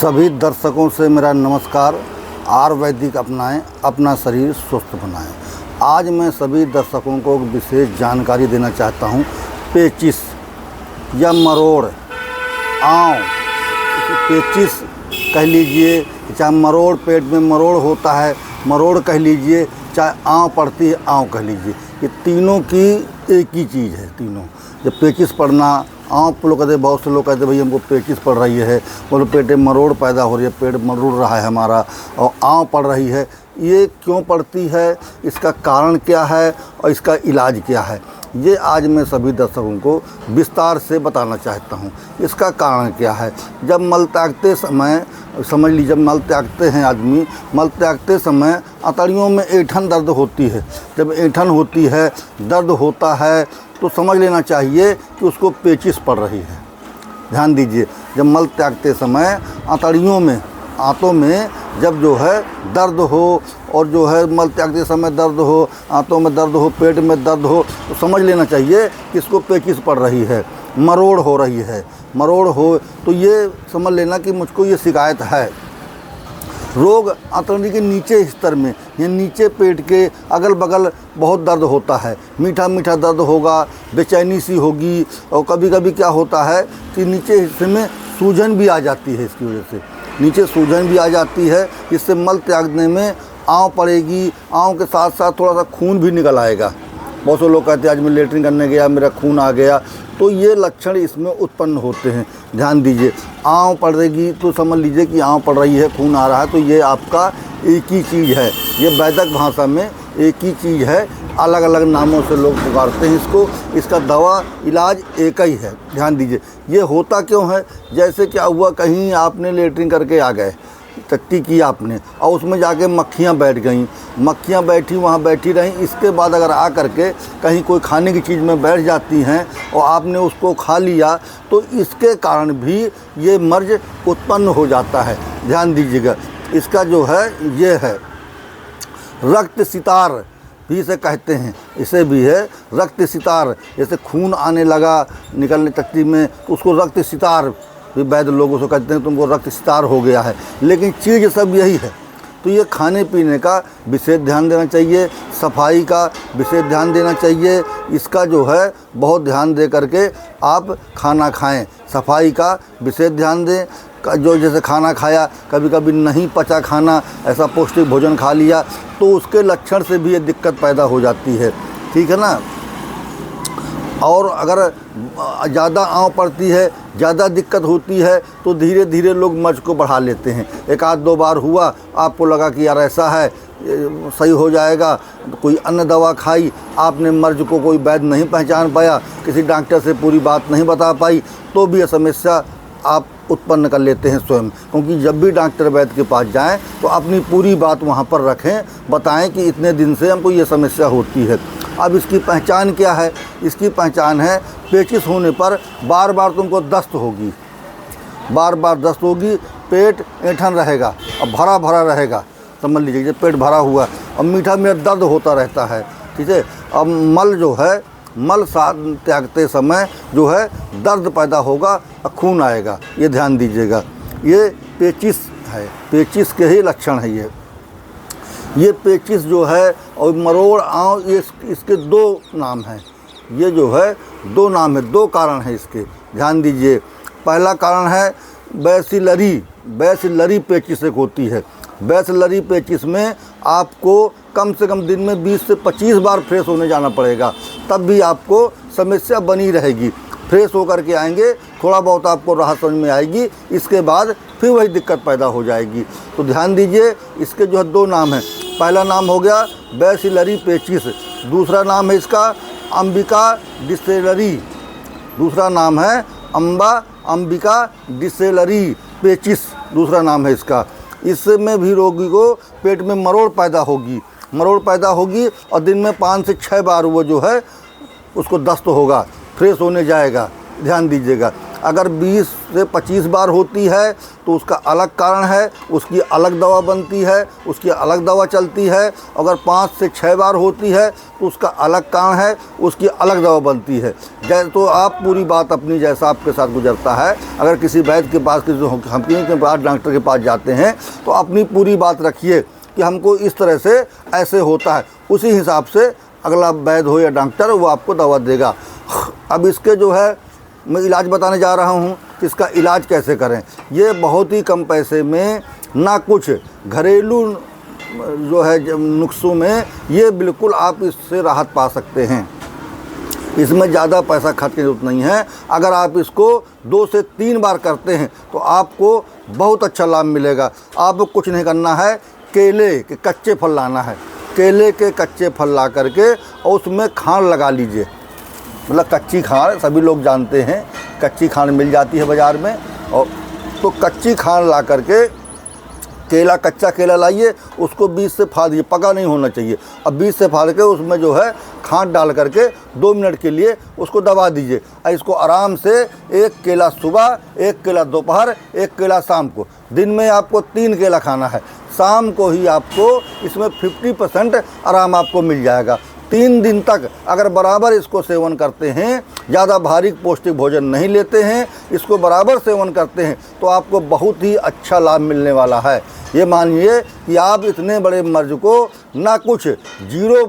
सभी दर्शकों से मेरा नमस्कार। आयुर्वेदिक अपनाएं, अपना शरीर स्वस्थ बनाएं। आज मैं सभी दर्शकों को विशेष जानकारी देना चाहता हूं। पेचिश या मरोड़, आँव, पेचिश कह लीजिए, चाहे मरोड़, पेट में मरोड़ होता है मरोड़ कह लीजिए, चाहे आँव पड़ती है आँव कह लीजिए, ये तीनों की एक ही चीज़ है। तीनों जब पेचिश पड़ना, आँव लोग कहते, बहुत से लोग कहते भाई हमको पेचिश पड़ रही है, बोलो पेट में मरोड़ पैदा हो रही है, पेट मरोड़ रहा है हमारा, और आँव पड़ रही है। ये क्यों पड़ती है, इसका कारण क्या है और इसका इलाज क्या है, ये आज मैं सभी दर्शकों को विस्तार से बताना चाहता हूँ। इसका कारण क्या है, जब मल त्यागते समय, समझ लीजिए जब मल त्यागते हैं आदमी, मल त्यागते समय अतड़ियों में ऐंठन दर्द होती है। जब ऐंठन होती है, दर्द होता है, तो समझ लेना चाहिए कि उसको पेचिश पड़ रही है। ध्यान दीजिए, जब मल त्यागते समय अतड़ियों में, आंतों में जब जो है दर्द हो, और जो है मल त्यागते समय दर्द हो, आंतों में दर्द हो, पेट में दर्द हो, तो समझ लेना चाहिए कि इसको पेचिश पड़ रही है, मरोड़ हो रही है। मरोड़ हो तो ये समझ लेना कि मुझको ये शिकायत है। रोग अतड़ी के नीचे स्तर में, ये नीचे पेट के अगल बगल बहुत दर्द होता है, मीठा मीठा दर्द होगा, बेचैनी सी होगी, और कभी कभी क्या होता है कि नीचे हिस्से में सूजन भी आ जाती है। इसकी वजह से नीचे सूजन भी आ जाती है, इससे मल त्यागने में आँव पड़ेगी, आँव के साथ साथ थोड़ा सा खून भी निकल आएगा। बहुत से लोग कहते हैं आज मैं लेटरिन करने गया, मेरा खून आ गया, तो ये लक्षण इसमें उत्पन्न होते हैं। ध्यान दीजिए, आँव पड़ेगी तो समझ लीजिए कि आँव पड़ रही है, खून आ रहा है, तो ये आपका एक ही चीज़ है। ये वैदिक भाषा में एक ही चीज़ है, अलग अलग नामों से लोग पुकारते हैं इसको। इसका दवा इलाज एक ही है। ध्यान दीजिए, ये होता क्यों है, जैसे क्या हुआ, कहीं आपने लेटरिन करके आ गए, टट्टी की आपने, और उसमें जाके मक्खियाँ बैठ गईं, मक्खियाँ बैठी वहाँ बैठी रहीं। इसके बाद अगर आ करके कहीं कोई खाने की चीज़ में बैठ जाती हैं और आपने उसको खा लिया, तो इसके कारण भी ये मर्ज उत्पन्न हो जाता है। ध्यान दीजिएगा, इसका जो है ये है रक्त सितार भी इसे कहते हैं, इसे भी है रक्त सितार। जैसे खून आने लगा निकलने टट्टी में, तो उसको रक्त सितार भी वैद्य लोगों से कहते हैं, तुमको रक्त सितार हो गया है। लेकिन चीज़ सब यही है। तो ये खाने पीने का विशेष ध्यान देना चाहिए, सफाई का विशेष ध्यान देना चाहिए। इसका जो है बहुत ध्यान दे करके आप खाना खाएं, सफाई का विशेष ध्यान दें। जो जैसे खाना खाया, कभी कभी नहीं पचा खाना, ऐसा पौष्टिक भोजन खा लिया, तो उसके लक्षण से भी ये दिक्कत पैदा हो जाती है। ठीक है ना। और अगर ज़्यादा आँव पड़ती है, ज़्यादा दिक्कत होती है, तो धीरे धीरे लोग मर्ज को बढ़ा लेते हैं। एक आध दो बार हुआ, आपको लगा कि यार ऐसा है, सही हो जाएगा, तो कोई अन्य दवा खाई, आपने मर्ज को कोई वैद्य नहीं पहचान पाया, किसी डॉक्टर से पूरी बात नहीं बता पाई, तो भी यह समस्या आप उत्पन्न कर लेते हैं स्वयं। क्योंकि जब भी डॉक्टर वैद्य के पास जाएं, तो अपनी पूरी बात वहाँ पर रखें, बताएं कि इतने दिन से हमको ये समस्या होती है। अब इसकी पहचान क्या है, इसकी पहचान है पेचिश होने पर बार बार तुमको दस्त होगी, बार बार दस्त होगी, पेट ऐंठन रहेगा और भरा भरा रहेगा। समझ लीजिए पेट भरा हुआ और मीठा मीठा दर्द होता रहता है। ठीक है। अब मल जो है, मल त्यागते समय जो है दर्द पैदा होगा और खून आएगा। ये ध्यान दीजिएगा, ये पेचिश है, पेचिश के ही लक्षण है ये पेचिश जो है। और मरोड़, आँव, ये इसके दो नाम हैं। ये जो है दो नाम है, दो कारण है इसके। ध्यान दीजिए, पहला कारण है बैसिलरी, बैसिलरी पेचिश एक होती है। बैसिलरी पेचिश में आपको कम से कम दिन में 20 से 25 बार फ्रेश होने जाना पड़ेगा, तब भी आपको समस्या बनी रहेगी। फ्रेश होकर के आएंगे, थोड़ा बहुत आपको राहत समझ में आएगी, इसके बाद फिर वही दिक्कत पैदा हो जाएगी। तो ध्यान दीजिए, इसके जो है दो नाम हैं। पहला नाम हो गया बैसिलरी पेचिश, दूसरा नाम है इसका अंबिका डिसेलरी, दूसरा नाम है अंबिका डिसेलरी पेचिश, दूसरा नाम है इसका। इसमें भी रोगी को पेट में मरोड़ पैदा होगी, मरोड़ पैदा होगी, और दिन में 5 से 6 बार वो जो है उसको दस्त होगा, फ्रेश होने जाएगा। ध्यान दीजिएगा। अगर 20 से 25 बार होती है तो उसका अलग कारण है, उसकी अलग दवा बनती है, उसकी अलग दवा चलती है। अगर 5 से 6 बार होती है तो उसका अलग कारण है, उसकी अलग दवा बनती है। तो आप पूरी बात अपनी जैसा आपके साथ गुजरता है, अगर किसी वैद्य के पास, किसी हकीम के पास, डॉक्टर के पास जाते हैं तो अपनी पूरी बात रखिए कि हमको इस तरह से ऐसे होता है, उसी हिसाब से अगला वैद्य हो या डॉक्टर वो आपको दवा देगा। अब इसके जो है मैं इलाज बताने जा रहा हूँ कि इसका इलाज कैसे करें। ये बहुत ही कम पैसे में, ना कुछ घरेलू जो है नुस्खों में, ये बिल्कुल आप इससे राहत पा सकते हैं। इसमें ज़्यादा पैसा खर्च की जरूरत नहीं है। अगर आप इसको 2 से 3 बार करते हैं तो आपको बहुत अच्छा लाभ मिलेगा। आपको कुछ नहीं करना है, केले के कच्चे फल लाना है, केले के कच्चे फल ला करके और उसमें खांड लगा लीजिए। मतलब कच्ची खांड सभी लोग जानते हैं, कच्ची खांड मिल जाती है बाज़ार में। और तो कच्ची खांड ला करके केला, कच्चा केला लाइए, उसको बीच से फाड़ दीजिए, पका नहीं होना चाहिए। अब बीच से फाड़ के उसमें जो है खांड डाल करके 2 मिनट के लिए उसको दबा दीजिए। इसको आराम से 1 केला सुबह, 1 केला दोपहर, 1 केला शाम को, दिन में आपको 3 केला खाना है। शाम को ही आपको इसमें 50% आराम आपको मिल जाएगा। 3 दिन तक अगर बराबर इसको सेवन करते हैं, ज़्यादा भारी पौष्टिक भोजन नहीं लेते हैं, इसको बराबर सेवन करते हैं तो आपको बहुत ही अच्छा लाभ मिलने वाला है। ये मानिए कि आप इतने बड़े मर्ज को ना कुछ 0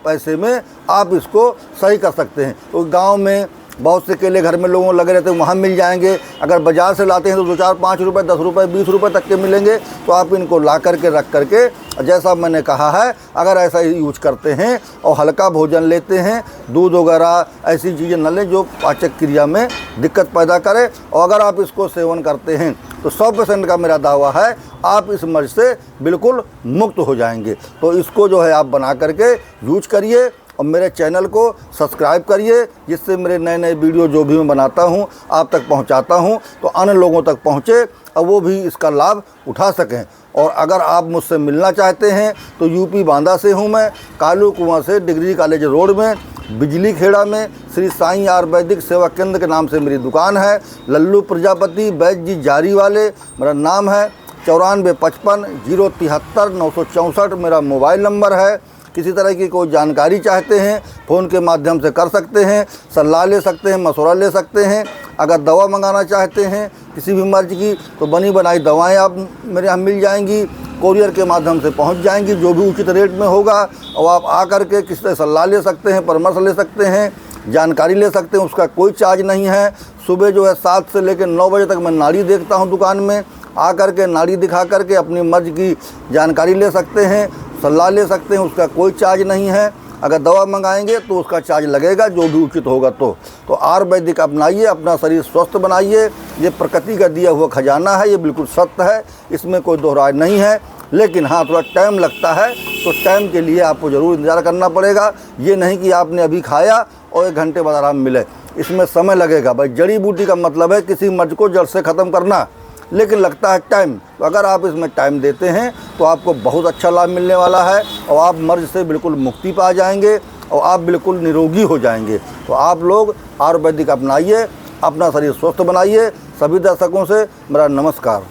पैसे में आप इसको सही कर सकते हैं। तो गांव में बहुत से केले घर में लोगों को लगे रहते हैं, वहाँ मिल जाएंगे। अगर बाज़ार से लाते हैं तो 2, 4, 5 रुपये, 10 रुपये, 20 रुपये तक के मिलेंगे। तो आप इनको ला करके रख करके, जैसा मैंने कहा है, अगर ऐसा ही यूज करते हैं और हल्का भोजन लेते हैं, दूध वगैरह ऐसी चीज़ें न लें जो पाचक क्रिया में दिक्कत पैदा करे, और अगर आप इसको सेवन करते हैं तो 100% का मेरा दावा है आप इस मर्ज से बिल्कुल मुक्त हो जाएंगे। तो इसको जो है आप बना करके यूज करिए और मेरे चैनल को सब्सक्राइब करिए, जिससे मेरे नए नए वीडियो जो भी मैं बनाता हूं आप तक पहुंचाता हूं तो अन्य लोगों तक पहुंचे और वो भी इसका लाभ उठा सकें। और अगर आप मुझसे मिलना चाहते हैं तो यूपी बांदा से हूं मैं, कालू कुआं से डिग्री कॉलेज रोड में, बिजली खेड़ा में श्री साईं आयुर्वेदिक सेवा केंद्र के नाम से मेरी दुकान है। लल्लू प्रजापति वैद्य जी जारी वाले मेरा नाम है। 9455 073 964 मेरा मोबाइल नंबर है। किसी तरह की कोई जानकारी चाहते हैं फ़ोन के माध्यम से कर सकते हैं, सलाह ले सकते हैं, मशवरा ले सकते हैं। अगर दवा मंगाना चाहते हैं किसी भी मर्ज की तो बनी बनाई दवाएं आप मेरे यहाँ मिल जाएंगी, कोरियर के माध्यम से पहुंच जाएंगी जो भी उचित रेट में होगा। और आप आकर के किसी से सलाह ले सकते हैं, परामर्श ले सकते हैं, जानकारी ले सकते हैं, उसका कोई चार्ज नहीं है। सुबह जो है 7 से लेकर 9 बजे तक मैं नाड़ी देखता हूँ दुकान में, आकर के नाड़ी दिखा करके अपनी मर्ज की जानकारी ले सकते हैं, सलाह ले सकते हैं, उसका कोई चार्ज नहीं है। अगर दवा मंगाएंगे तो उसका चार्ज लगेगा जो भी उचित होगा। तो आयुर्वेदिक अपनाइए, अपना शरीर स्वस्थ बनाइए। ये प्रकृति का दिया हुआ खजाना है, ये बिल्कुल सत्य है, इसमें कोई दोहराय नहीं है। लेकिन हाँ, थोड़ा टाइम लगता है, तो टाइम के लिए आपको ज़रूर इंतज़ार करना पड़ेगा। ये नहीं कि आपने अभी खाया और 1 घंटे बाद आराम मिले, इसमें समय लगेगा। भाई जड़ी बूटी का मतलब है किसी मर्ज को जड़ से ख़त्म करना, लेकिन लगता है टाइम। तो अगर आप इसमें टाइम देते हैं तो आपको बहुत अच्छा लाभ मिलने वाला है और आप मर्ज से बिल्कुल मुक्ति पा जाएंगे और आप बिल्कुल निरोगी हो जाएंगे। तो आप लोग आयुर्वेदिक अपनाइए, अपना शरीर स्वस्थ बनाइए। सभी दर्शकों से मेरा नमस्कार।